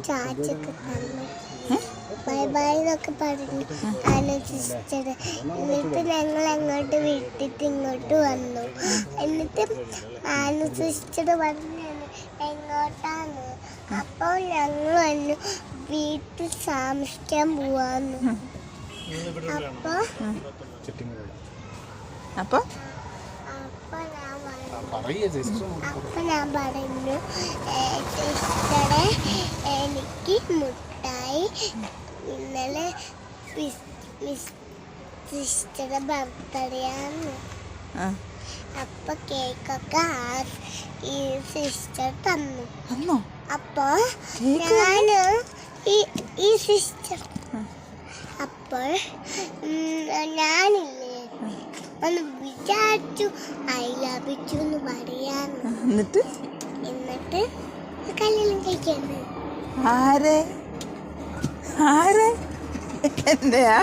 ചാച്ചൊക്കെ തന്നു bye bye എന്നൊക്കെ പറഞ്ഞു സിസ്റ്റർ. എന്നിട്ട് ഞങ്ങൾ അങ്ങോട്ട് വിട്ടിട്ട് ഇങ്ങോട്ട് വന്നു. എന്നിട്ട് സിസ്റ്റർ പറഞ്ഞാണ് എങ്ങോട്ടാന്ന്. അപ്പോൾ ഞങ്ങൾ വന്നു വീട്ടിൽ താമസിക്കാൻ പോവാന്ന്. അപ്പൊ ഞാൻ പറഞ്ഞു സിസ്റ്ററെ എനിക്ക് മുട്ടായി ഇന്നലെ സിസ്റ്ററുടെ ബർത്ത്ഡേ ആണ്. അപ്പൊ കേക്കൊക്കെ ഈ സിസ്റ്റർ തന്നു. അപ്പൊ ഞാന് ഈ സിസ്റ്റർ അപ്പോൾ ഞാനില്ലേ ഒന്ന് വിചാരിച്ചു ഐ ലവ് യു എന്ന് പറയാന്ന്. എന്നിട്ട് കല്യാണം കഴിക്കുന്നത് ആരെ എന്റെയാ